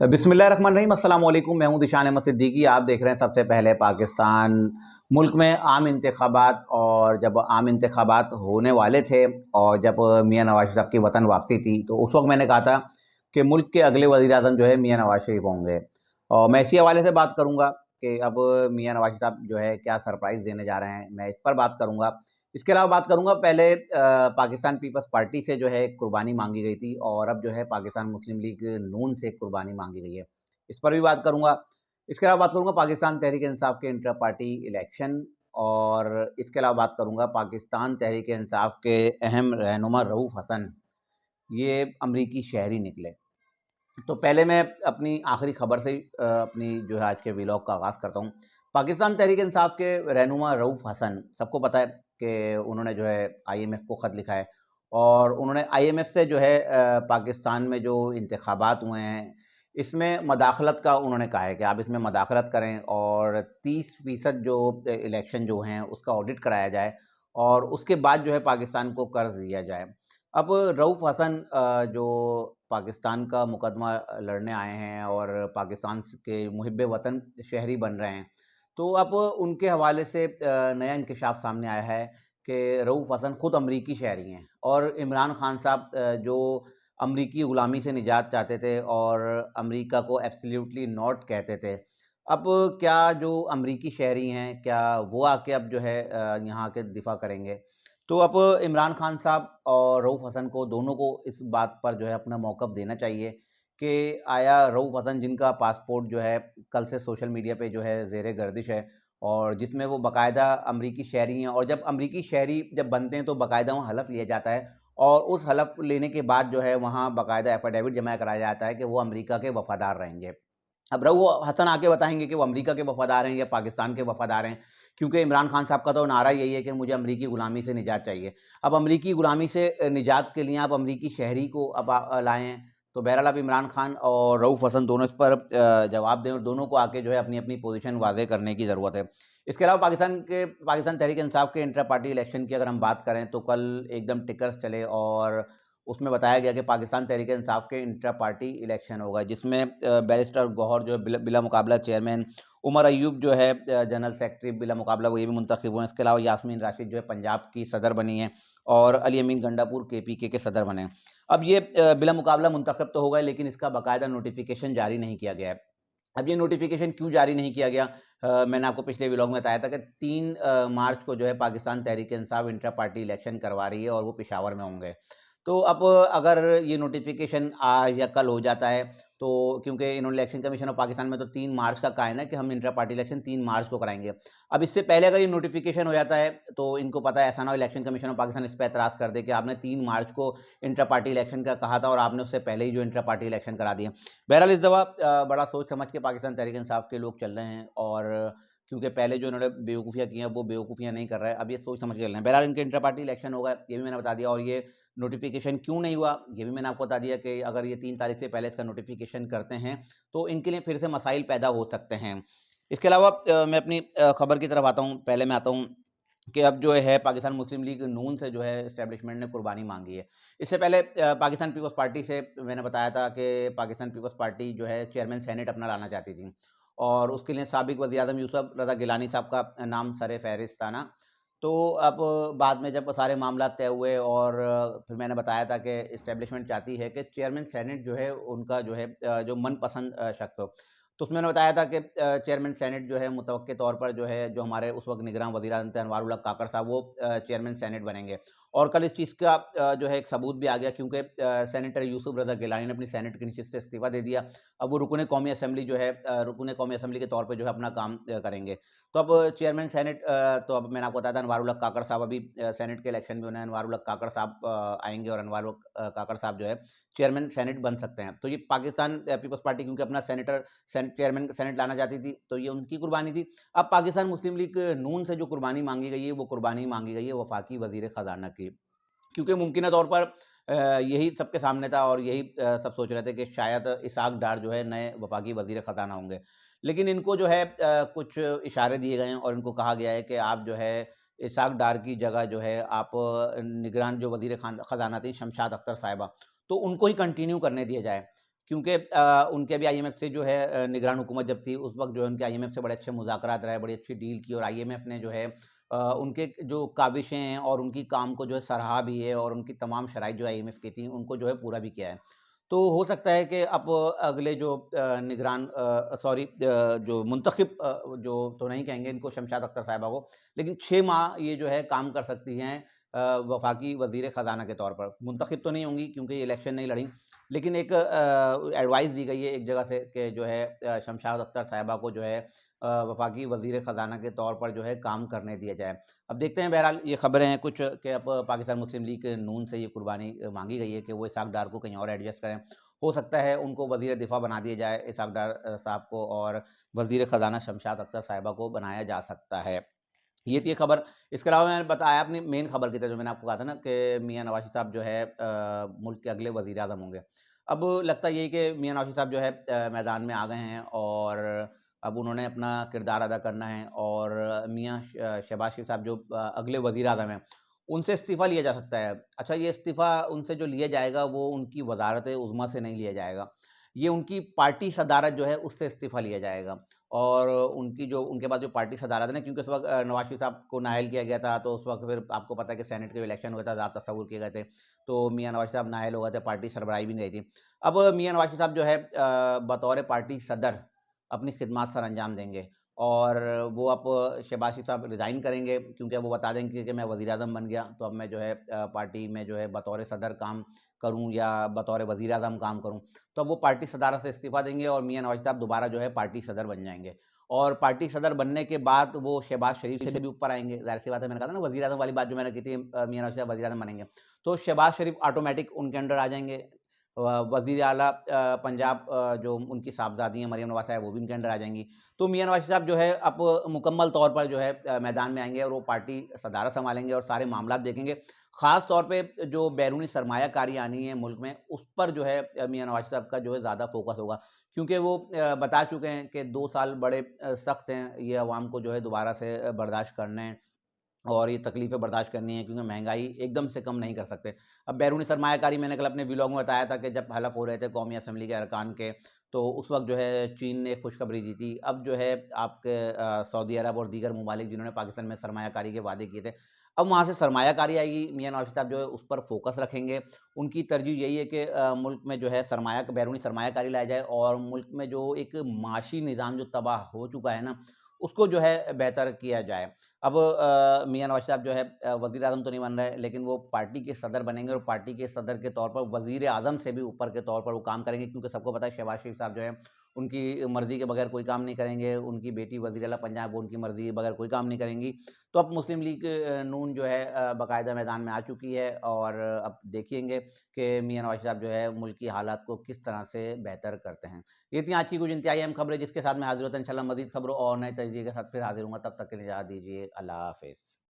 बिस्मिल्लाहिर्रहमानिर्रहीम अस्सलाम वालेकुम। मैं हूं दिशान अहमद सिद्दीकी। आप देख रहे हैं सबसे पहले पाकिस्तान। मुल्क में आम इंतखाबात, और जब आम इंतखाबात होने वाले थे और जब मियां नवाज शरीफ की वतन वापसी थी, तो उस वक्त मैंने कहा था कि मुल्क के अगले वज़ीर आज़म जो है मियां नवाज शरीफ होंगे। और मैं इसी हवाले से बात करूँगा कि अब मियां नवाज शरीफ साहब जो है क्या सरप्राइज़ देने जा रहे हैं, मैं इस पर बात करूँगा। इसके अलावा बात करूँगा पहले पाकिस्तान पीपल्स पार्टी से जो है कुर्बानी मांगी गई थी, और अब जो है पाकिस्तान मुस्लिम लीग नून से कुर्बानी मांगी गई है, इस पर भी बात करूँगा। इसके अलावा बात करूँगा पाकिस्तान तहरीक इंसाफ के इंटर पार्टी इलेक्शन, और इसके अलावा बात करूँगा पाकिस्तान तहरीक इंसाफ के अहम रहनुमा रऊफ़ हसन, ये अमरीकी शहरी निकले। तो पहले मैं अपनी आखिरी खबर से अपनी जो है आज के व्लॉग का आगाज़ करता हूँ। पाकिस्तान तहरीक इंसाफ के रहनुमा रऊफ़ हसन, सबको पता है कि उन्होंने जो है आईएमएफ को ख़त लिखा है, और उन्होंने आईएमएफ से जो है पाकिस्तान में जो इंतखाबात हुए हैं, इसमें मदाखलत का उन्होंने कहा है कि आप इसमें मदाखलत करें और 30% जो इलेक्शन जो हैं उसका ऑडिट कराया जाए, और उसके बाद जो है पाकिस्तान को कर्ज दिया जाए। अब रऊफ़ हसन जो पाकिस्तान का मुकदमा लड़ने आए हैं और पाकिस्तान के मुहिब्बे वतन शहरी बन रहे हैं, तो अब उनके हवाले से नया इंकशाफ सामने आया है कि रऊफ़ हसन ख़ुद अमरीकी शहरी हैं, और इमरान खान साहब जो अमरीकी ग़ुलामी से निजात चाहते थे और अमरीका को एब्सोल्यूटली नॉट कहते थे, अब क्या जो अमरीकी शहरी हैं, क्या वो आके अब जो है यहाँ के दिफ़ा करेंगे? तो अब इमरान खान साहब और रऊफ़ हसन को, दोनों को इस बात पर जो है अपना मौक़िफ़ देना चाहिए कि आया रऊफ़ हसन, जिनका पासपोर्ट जो है कल से सोशल मीडिया पे जो है ज़ेरे गर्दिश है, और जिसमें वो बाकायदा अमरीकी शहरी हैं, और जब अमरीकी शहरी जब बनते हैं तो बाकायदा वहाँ हलफ़ लिया जाता है, और उस हलफ़ लेने के बाद जो है वहाँ बाकायदा एफ़िडेविट जमा कराया जाता है कि वो अमरीका के वफ़ादार रहेंगे। अब रऊफ़ हसन आके बताएँगे कि वो अमरीका के वफ़ादार हैं या पाकिस्तान के वफ़ादार हैं, क्योंकि इमरान खान साहब का तो नारा यही है कि मुझे अमरीकी ग़ुलामी से निजात चाहिए। अब अमरीकी ग़ुलामी से निजात के लिए आप अमरीकी शहरी को अब लाए हैं, तो बहरहाल अब इमरान खान और रऊफ़ हसन दोनों इस पर जवाब दें, और दोनों को आके जो है अपनी-अपनी पोज़ीशन वाज़ेह करने की ज़रूरत है। इसके अलावा पाकिस्तान तहरीक इंसाफ के इंटर पार्टी इलेक्शन की अगर हम बात करें, तो कल एकदम टिकर्स चले, और उसमें बताया गया कि पाकिस्तान तहरीक इंसाफ के इंटर पार्टी इलेक्शन होगा, जिसमें बैरिस्टर गौहर जो है बिला मुकाबला चेयरमैन, उमर अय्यूब जो है जनरल सेक्रेटरी बिला मुकाबला वो ये भी मुंतखब हुए हैं। इसके अलावा यास्मीन राशिद जो है पंजाब की सदर बनी है, और अली अमीन गंडापुर केपीके के सदर बने हैं। अब ये बिला मुकाबला मुंतखब तो हो गए, लेकिन इसका बाकायदा नोटिफिकेशन जारी नहीं किया गया है। अब ये नोटिफिकेशन क्यों जारी नहीं किया गया? मैंने आपको पिछले व्लॉग में बताया था कि 3 मार्च को जो है Pakistan Tehreek Insaf inter party election करवा रही है, और वो पेशावर में होंगे। तो अब अगर ये नोटिफिकेशन आज या कल हो जाता है, तो क्योंकि इन्होंने इलेक्शन कमीशन ऑफ पाकिस्तान में तो 3 मार्च का कहा है ना कि हम इंटर पार्टी इलेक्शन 3 मार्च को कराएंगे। अब इससे पहले अगर ये नोटिफिकेशन हो जाता है, तो इनको पता है ऐसा ना हो इलेक्शन कमीशन ऑफ पाकिस्तान इस पर एतराज़ कर दे कि आपने 3 मार्च को इंटर पार्टी इलेक्शन का कहा था, और आपने उससे पहले ही जो इंटर पार्टी इलेक्शन करा दिए। बहरहाल इस दफ़ा बड़ा सोच समझ के पाकिस्तान तहरीक इंसाफ के लोग चल रहे हैं, और क्योंकि पहले जो इन्होंने बेवकूफ़ियाँ की हैं, वो बेवकूफ़ियाँ नहीं कर रहे हैं, अब ये सोच समझ के चल रहे हैं। बहरहाल इनके इंटर पार्टी इलेक्शन होगा, ये भी मैंने बता दिया, और ये नोटिफिकेशन क्यों नहीं हुआ, ये भी मैंने आपको बता दिया कि अगर ये 3 तारीख से पहले इसका नोटिफिकेशन करते हैं, तो इनके लिए फिर से मसाइल पैदा हो सकते हैं। इसके अलावा मैं अपनी खबर की तरफ आता हूँ। पहले मैं आता हूँ कि अब जो है पाकिस्तान मुस्लिम लीग नून से जो है एस्टेब्लिशमेंट ने कुर्बानी मांगी है। इससे पहले पाकिस्तान पीपल्स पार्टी से मैंने बताया था कि पाकिस्तान पीपल्स पार्टी जो है चेयरमैन सेनेट अपना लाना चाहती थी, और उसके लिए साबिक वज़ीर आज़म यूसुफ रज़ा गिलानी साहब का नाम सर-ए-फ़हरिस्त था ना। तो अब बाद में जब सारे मामला तय हुए, और फिर मैंने बताया था कि एस्टेब्लिशमेंट चाहती है कि चेयरमैन सेनेट जो है उनका जो है जो मनपसंद शख्स हो। तो उसमें मैंने बताया था कि चेयरमैन सेनेट जो है मुतवक्के तौर पर जो है, जो हमारे उस वक्त निगरान वज़ीर आज़म थे अनवारुल हक काकड़ साहब, वो चेयरमैन सेनेट बनेंगे। और कल इस चीज़ का जो है एक सबूत भी आ गया, क्योंकि सेनेटर यूसुफ रज़ा गिलानी ने अपनी सेनेट की नशिस्त से इस्तीफ़ा दे दिया। अब वो रुकन कौमी असम्बली जो है रुकन कौमी असम्बली के तौर पे जो है अपना काम करेंगे। तो अब चेयरमैन सेनेट तो अब मैंने आपको बताया था अनवारुल हक काकड़ साहब अभी सेनेट के इलेक्शन में उन्हें अनवारुल हक काकड़ साहब आएँगे, और अनवारुल हक काकड़ साहब जो है चेयरमैन सेनेट बन सकते हैं। तो ये पाकिस्तान पीपल्स पार्टी क्योंकि अपना चेयरमैन सेनेट लाना चाहती थी, तो ये उनकी कुर्बानी थी। अब पाकिस्तान मुस्लिम लीग नून से जो कुर्बानी मांगी गई है, वो कुर्बानी मांगी गई है वफाकी वज़ीर ख़ज़ाना की। क्योंकि मुमकिन तौर पर यही सबके सामने था, और यही सब सोच रहे थे कि शायद इसहाक डार जो है नए वफाकी वज़ीर ख़ज़ाना होंगे। लेकिन इनको जो है कुछ इशारे दिए गए हैं, और इनको कहा गया है कि आप जो है इसहाक डार की जगह जो है आप निगरान जो वज़ीर ख़ज़ाना थी शमशाद अख्तर साहिबा, तो उनको ही कंटिन्यू करने दिया जाए। क्योंकि उनके भी आईएमएफ से जो है निगरान हुकूमत जब थी उस वक़्त जो है उनके आईएमएफ से बड़े अच्छे मुज़ाकरात रहे, बड़ी अच्छी डील की और आईएमएफ ने जो है उनके जो काविशें हैं और उनकी काम को जो है सराहा भी है और उनकी तमाम शराइत जो आईएमएफ की थी उनको जो है पूरा भी किया है। तो हो सकता है कि अब अगले जो निगरान जो मुंतखब जो तो नहीं कहेंगे इनको शमशाद अख्तर साहिबा को, लेकिन 6 माह ये जो है काम कर सकती हैं वफ़ाकी वज़ीर ख़ज़ाना के तौर पर। मुंतखब तो नहीं होंगी क्योंकि ये इलेक्शन नहीं लड़ी, लेकिन एक एडवाइस दी गई है एक जगह से कि जो है शमशाद अख्तर साहिबा को जो है वफ़ाकी वज़ीर ख़ज़ाना के तौर पर जो है काम करने दिया जाए। अब देखते हैं बहरहाल ये ख़बरें हैं कुछ कि अब पाकिस्तान मुस्लिम लीग नून से ये कुर्बानी माँगी गई है कि वो इसहाक डार को कहीं और एडजस्ट करें। हो सकता है उनको वज़ीर दिफ़ा बना दिया जाए इसहाक डार साहब को और वज़ीर ख़ज़ाना शमशाद अख्तर साहिबा को बनाया जा सकता है। ये थी खबर। इसके अलावा मैंने बताया अपनी मेन खबर की तरह जो मैंने आपको कहा था ना कि मियाँ नवाज़ शरीफ साहब जो है मुल्क के अगले वज़ीर-ए-आज़म होंगे। अब लगता ये है कि मियाँ नवाज़ शरीफ साहब जो है मैदान में आ गए हैं और अब उन्होंने अपना किरदार अदा करना है और मियाँ शहबाज शरीफ साहब जो अगले वज़ीर-ए-आज़म हैं, उनसे इस्तीफ़ा लिया जा सकता है। अच्छा ये इस्तीफ़ा उनसे जो लिया जाएगा वो उनकी वज़ारत-ए-उज़्मा से नहीं लिया जाएगा। ये उनकी पार्टी सदारत जो है उससे इस्तीफ़ा लिया जाएगा। और उनकी जो उनके पास जो पार्टी सदारत है ना क्योंकि उस वक़्त नवाज़ शरीफ साहब को नाअहल किया गया था, तो उस वक़्त फिर आपको पता है कि सेनेट के इलेक्शन हुआ था, ज़्यादा तस्वुर किए गए थे, तो मियाँ नवाज़ साहब नाअहल हो गए थे, पार्टी सरबराही भी नहीं रही थी। अब मियाँ नवाज़ शरीफ साहब जो है बतौर पार्टी सदर अपनी खिदमत सरअंजाम देंगे और वो अब शहबाज शरीफ साहब रिज़ाइन करेंगे क्योंकि अब वो बता देंगे कि मैं वज़ीर-ए-आज़म बन गया, तो अब मैं जो है पार्टी में जो है बतौर सदर काम करूँ या बतौर वज़ीर-ए-आज़म काम करूँ। तो अब वो पार्टी सदारत से इस्तीफ़ा देंगे और मियाँ नवाज़ साहब दोबारा जो है पार्टी सदर बन जाएँगे। और पार्टी सदर बनने के बाद वो शहबाज शरीफ से भी ऊपर आएँगे, ज़ाहिर-सी बात है मैंने कहा था ना वज़ीर-ए-आज़म वाली बात जो मैंने की थी मियाँ नवाज़ साहब वज़ीर-ए-आज़म बनेंगे। तो शहबाज शरीफ ऑटोमैटिक उनके अंडर आ जाएँगे। वज़ीर आला पंजाब जो उनकी साहबज़ादी हैं मरियम नवाज़ साहब वो भी उनके अंडर आ जाएँगी। तो मियाँ नवाज़ साहब जो है अब मुकम्मल तौर पर जो है मैदान में आएँगे और वो पार्टी सदारत सँभालेंगे और सारे मामलात देखेंगे। ख़ास तौर पे जो बैरूनी सरमायाकारी आनी है मुल्क में, उस पर जो है मियाँ नवाज़ साहब का जो है ज़्यादा फ़ोकस होगा। क्योंकि वो बता चुके हैं कि 2 साल बड़े सख्त हैं, ये अवाम को जो है दोबारा से बर्दाश्त करने हैं और ये तकलीफ़ें बर्दाश्त करनी है क्योंकि महँगाई एकदम से कम नहीं कर सकते। अब बैरूनी सरमायाकारी मैंने कल अपने व्लॉग में बताया था कि जब हलफ़ हो रहे थे कौमी असम्बली के अरकान के, तो उस वक़्त जो है चीन ने खुशखबरी दी थी। अब जो है आपके सऊदी अरब और दीगर ममालिक जिन्होंने पाकिस्तान में सरमायाकारी के वादे किए थे, अब वहाँ से सरमायाकारी आएगी, मियाँ नवाज़ साहब जो है उस पर फ़ोकस रखेंगे। उनकी तरजीह यही है कि मुल्क में जो है बैरूनी सरमायाकारी लाया जाए और मुल्क में जो एक माशी निज़ाम जो तबाह हो चुका है ना, उसको जो है बेहतर किया जाए। अब मियाँ नवाज़ साहब जो है वज़ीर-ए-आज़म तो नहीं बन रहे, लेकिन वो पार्टी के सदर बनेंगे और पार्टी के सदर के तौर पर वज़ीर-ए-आज़म से भी ऊपर के तौर पर वो काम करेंगे क्योंकि सबको पता है शहबाज शरीफ साहब जो है, उनकी मर्ज़ी के बगैर कोई काम नहीं करेंगे। उनकी बेटी वज़ीर आला पंजाब वो उनकी मर्ज़ी के बगैर कोई काम नहीं करेंगी। तो अब मुस्लिम लीग नून जो है बाकायदा मैदान में आ चुकी है और अब देखेंगे कि मियाँ नवाज़ साहब जो है मुल्क की हालात को किस तरह से बेहतर करते हैं। ये थी आज की कुछ इंतहाई अहम खबरें जिसके साथ मैं हाज़िर होता हूँ इंशाअल्लाह मज़ीद खबरों और नए तजज़िये के साथ फिर हाज़िर होऊँगा। तब तक के लिए इजाज़त दीजिए। अल्लाह हाफ़िज़।